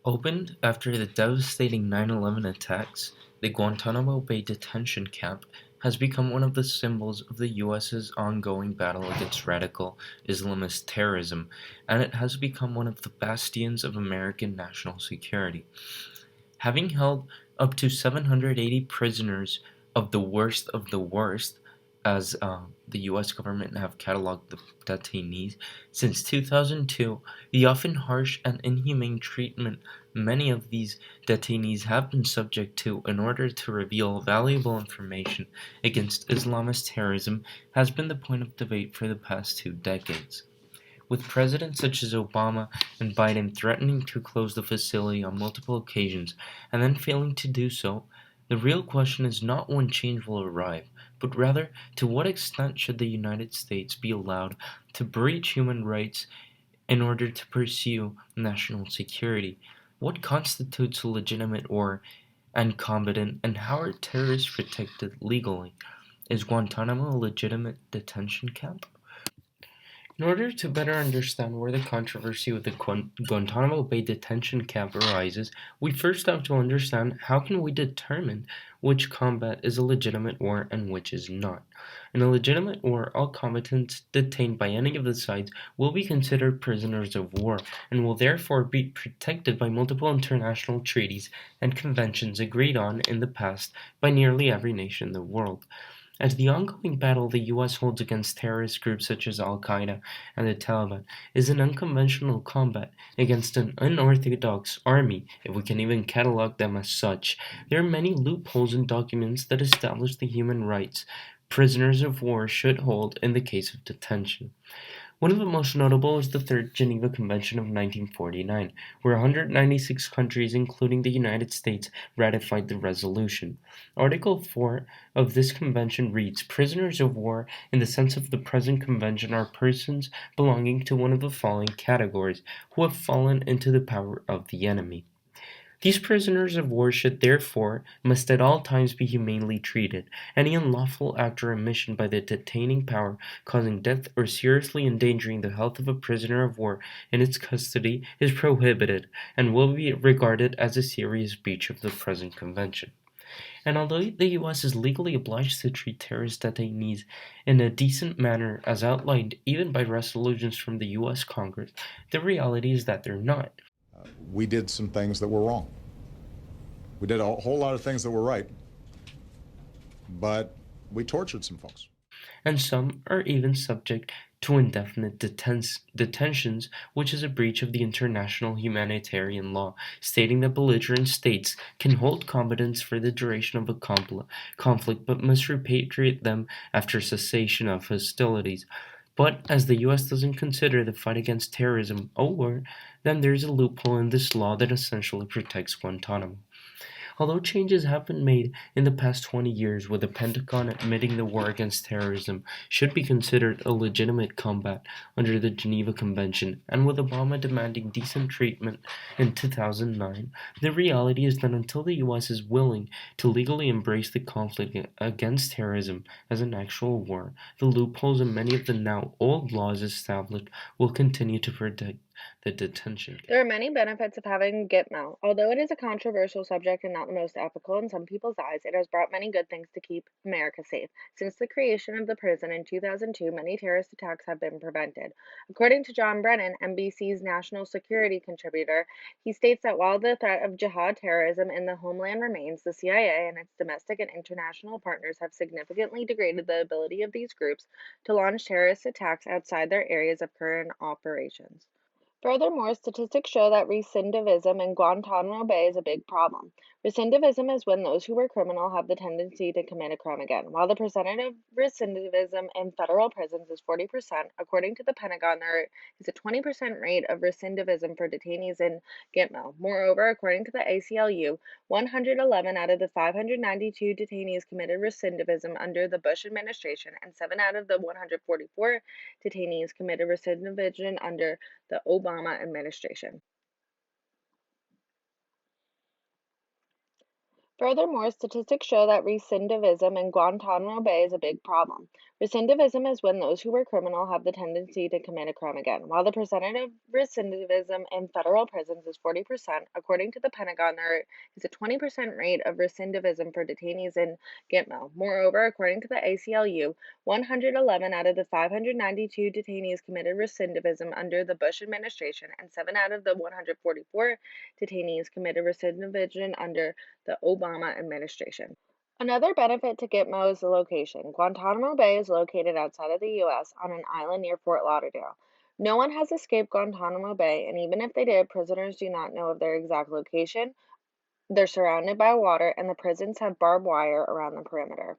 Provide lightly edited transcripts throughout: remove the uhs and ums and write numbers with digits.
Opened after the devastating 9/11 attacks, the Guantanamo Bay detention camp has become one of the symbols of the U.S.'s ongoing battle against radical Islamist terrorism, and it has become one of the bastions of American national security. Having held up to 780 prisoners of the worst, as the U.S. government have cataloged the detainees, since 2002, the often harsh and inhumane treatment many of these detainees have been subject to in order to reveal valuable information against Islamist terrorism has been the point of debate for the past 2 decades. With presidents such as Obama and Biden threatening to close the facility on multiple occasions and then failing to do so, the real question is not when change will arrive, but rather to what extent should the United States be allowed to breach human rights in order to pursue national security? What constitutes a legitimate war and combatant, and how are terrorists protected legally? Is Guantanamo a legitimate detention camp? In order to better understand where the controversy with the Guantanamo Bay detention camp arises, we first have to understand how can we determine which combat is a legitimate war and which is not. In a legitimate war, all combatants detained by any of the sides will be considered prisoners of war and will therefore be protected by multiple international treaties and conventions agreed on in the past by nearly every nation in the world. As the ongoing battle the U.S. holds against terrorist groups such as Al-Qaeda and the Taliban is an unconventional combat against an unorthodox army, if we can even catalog them as such, there are many loopholes in documents that establish the human rights prisoners of war should hold in the case of detention. One of the most notable is the Third Geneva Convention of 1949, where 196 countries, including the United States, ratified the resolution. Article 4 of this convention reads, "Prisoners of war, in the sense of the present convention, are persons belonging to one of the following categories, who have fallen into the power of the enemy." These prisoners of war should therefore must at all times be humanely treated. Any unlawful act or omission by the detaining power causing death or seriously endangering the health of a prisoner of war in its custody is prohibited and will be regarded as a serious breach of the present convention. And although the U.S. is legally obliged to treat terrorist detainees in a decent manner as outlined even by resolutions from the U.S. Congress, the reality is that they're not. We did some things that were wrong. We did a whole lot of things that were right, but we tortured some folks. And some are even subject to indefinite detentions, which is a breach of the international humanitarian law, stating that belligerent states can hold combatants for the duration of a conflict but must repatriate them after cessation of hostilities. But as the U.S. doesn't consider the fight against terrorism a war, then there's a loophole in this law that essentially protects Guantanamo. Although changes have been made in the past 20 years, with the Pentagon admitting the war against terrorism should be considered a legitimate combat under the Geneva Convention, and with Obama demanding decent treatment in 2009, the reality is that until the U.S. is willing to legally embrace the conflict against terrorism as an actual war, the loopholes in many of the now old laws established will continue to protect the detention. There are many benefits of having Gitmo. Although it is a controversial subject and not the most ethical in some people's eyes, it has brought many good things to keep America safe. Since the creation of the prison in 2002, many terrorist attacks have been prevented. According to John Brennan, NBC's national security contributor, he states that while the threat of jihad terrorism in the homeland remains, the CIA and its domestic and international partners have significantly degraded the ability of these groups to launch terrorist attacks outside their areas of current operations. Furthermore, statistics show that recidivism in Guantanamo Bay is a big problem. Recidivism is when those who were criminal have the tendency to commit a crime again. While the percentage of recidivism in federal prisons is 40%, according to the Pentagon, there is a 20% rate of recidivism for detainees in Gitmo. Moreover, according to the ACLU, 111 out of the 592 detainees committed recidivism under the Bush administration, and 7 out of the 144 detainees committed recidivism under the Obama administration. Furthermore, statistics show that recidivism in Guantanamo Bay is a big problem. Recidivism is when those who were criminal have the tendency to commit a crime again. While the percentage of recidivism in federal prisons is 40%, according to the Pentagon, there is a 20% rate of recidivism for detainees in Gitmo. Moreover, according to the ACLU, 111 out of the 592 detainees committed recidivism under the Bush administration, and 7 out of the 144 detainees committed recidivism under the Obama administration. Another benefit to Gitmo is the location. Guantanamo Bay is located outside of the U.S. on an island near Fort Lauderdale. No one has escaped Guantanamo Bay, and even if they did, prisoners do not know of their exact location. They're surrounded by water, and the prisons have barbed wire around the perimeter.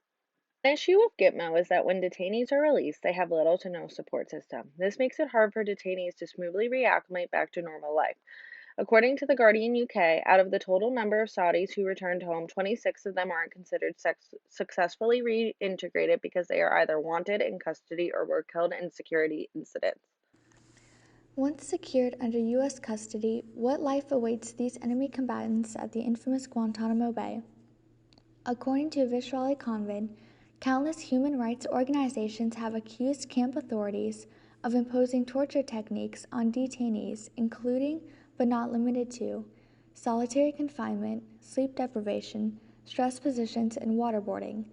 An issue with Gitmo is that when detainees are released, they have little to no support system. This makes it hard for detainees to smoothly reacclimate back to normal life. According to The Guardian UK, out of the total number of Saudis who returned home, 26 of them aren't considered successfully reintegrated because they are either wanted in custody or were killed in security incidents. Once secured under U.S. custody, what life awaits these enemy combatants at the infamous Guantanamo Bay? According to Vishwali Convid, countless human rights organizations have accused camp authorities of imposing torture techniques on detainees, including, but not limited to, solitary confinement, sleep deprivation, stress positions, and waterboarding.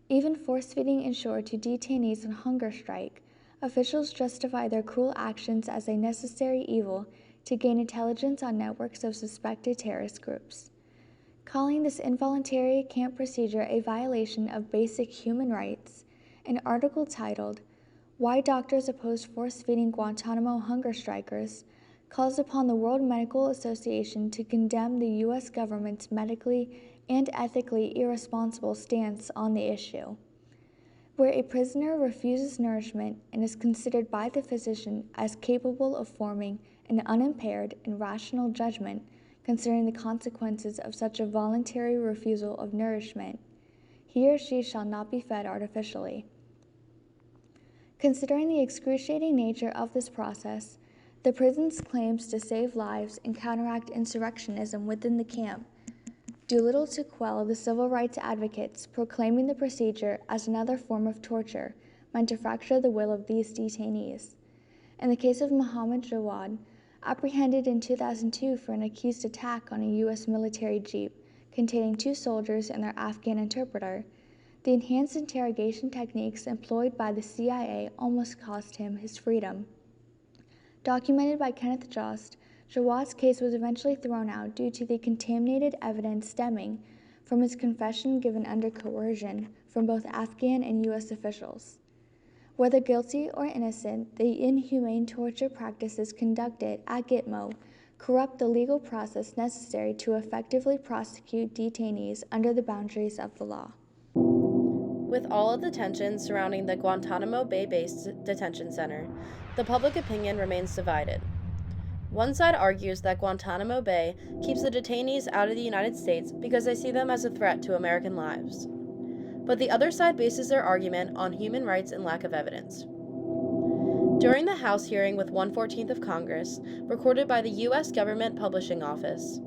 Even force-feeding ensured to detainees on hunger strike. Officials justify their cruel actions as a necessary evil to gain intelligence on networks of suspected terrorist groups. Calling this involuntary camp procedure a violation of basic human rights, an article titled, "Why Doctors Oppose Force-Feeding Guantanamo Hunger Strikers," calls upon the World Medical Association to condemn the U.S. government's medically and ethically irresponsible stance on the issue. Where a prisoner refuses nourishment and is considered by the physician as capable of forming an unimpaired and rational judgment concerning the consequences of such a voluntary refusal of nourishment, he or she shall not be fed artificially. Considering the excruciating nature of this process, the prison's claims to save lives and counteract insurrectionism within the camp do little to quell the civil rights advocates proclaiming the procedure as another form of torture meant to fracture the will of these detainees. In the case of Mohammed Jawad, apprehended in 2002 for an accused attack on a U.S. military jeep containing 2 soldiers and their Afghan interpreter, the enhanced interrogation techniques employed by the CIA almost cost him his freedom. Documented by Kenneth Jost, Jawad's case was eventually thrown out due to the contaminated evidence stemming from his confession given under coercion from both Afghan and U.S. officials. Whether guilty or innocent, the inhumane torture practices conducted at Gitmo corrupt the legal process necessary to effectively prosecute detainees under the boundaries of the law. With all of the tension surrounding the Guantanamo Bay-based detention center, the public opinion remains divided. One side argues that Guantanamo Bay keeps the detainees out of the United States because they see them as a threat to American lives. But the other side bases their argument on human rights and lack of evidence. During the House hearing with 1/14 of Congress, recorded by the U.S. Government Publishing Office,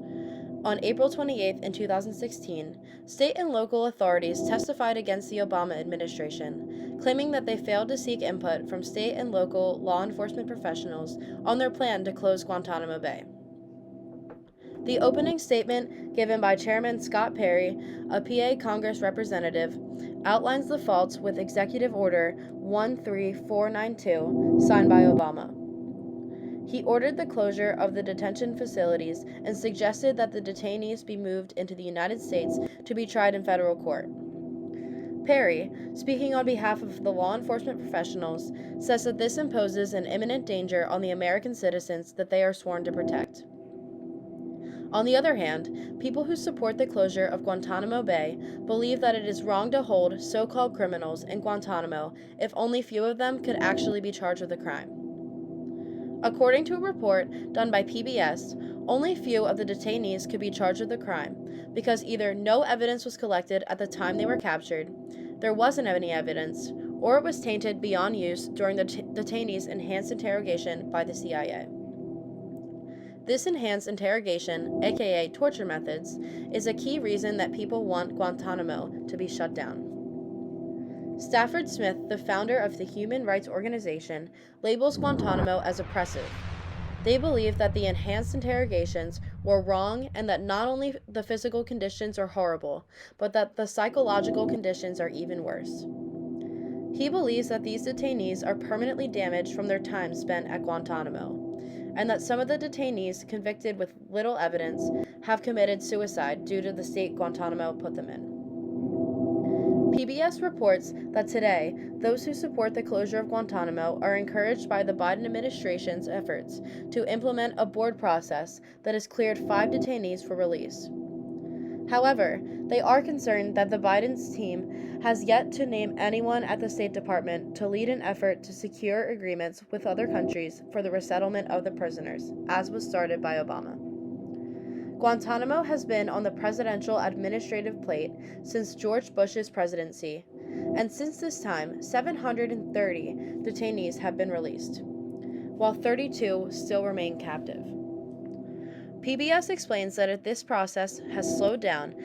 on April 28 in 2016, state and local authorities testified against the Obama administration, claiming that they failed to seek input from state and local law enforcement professionals on their plan to close Guantanamo Bay. The opening statement, given by Chairman Scott Perry, a PA Congress representative, outlines the faults with Executive Order 13492, signed by Obama. He ordered the closure of the detention facilities and suggested that the detainees be moved into the United States to be tried in federal court. Perry, speaking on behalf of the law enforcement professionals, says that this imposes an imminent danger on the American citizens that they are sworn to protect. On the other hand, people who support the closure of Guantanamo Bay believe that it is wrong to hold so-called criminals in Guantanamo if only few of them could actually be charged with a crime. According to a report done by PBS, only few of the detainees could be charged with a crime because either no evidence was collected at the time they were captured, there wasn't any evidence, or it was tainted beyond use during the detainees' enhanced interrogation by the CIA. This enhanced interrogation, aka torture methods, is a key reason that people want Guantanamo to be shut down. Stafford Smith, the founder of the human rights organization, labels Guantanamo as oppressive. They believe that the enhanced interrogations were wrong and that not only the physical conditions are horrible, but that the psychological conditions are even worse. He believes that these detainees are permanently damaged from their time spent at Guantanamo, and that some of the detainees convicted with little evidence have committed suicide due to the state Guantanamo put them in. PBS reports that today, those who support the closure of Guantanamo are encouraged by the Biden administration's efforts to implement a board process that has cleared 5 detainees for release. However, they are concerned that the Biden's team has yet to name anyone at the State Department to lead an effort to secure agreements with other countries for the resettlement of the prisoners, as was started by Obama. Guantanamo has been on the presidential administrative plate since George Bush's presidency, and since this time, 730 detainees have been released, while 32 still remain captive. PBS explains that this process has slowed down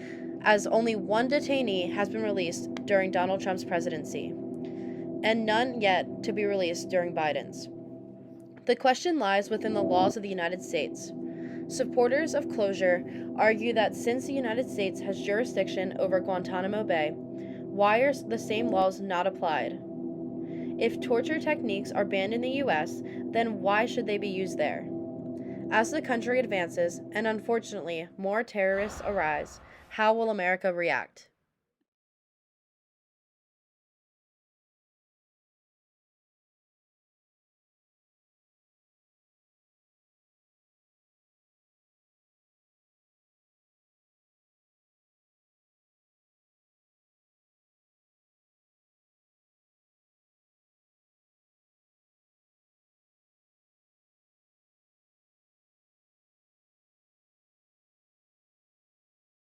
as only 1 detainee has been released during Donald Trump's presidency, and none yet to be released during Biden's. The question lies within the laws of the United States. Supporters of closure argue that since the United States has jurisdiction over Guantanamo Bay, why are the same laws not applied? If torture techniques are banned in the U.S., then why should they be used there? As the country advances, and unfortunately more terrorists arise, how will America react?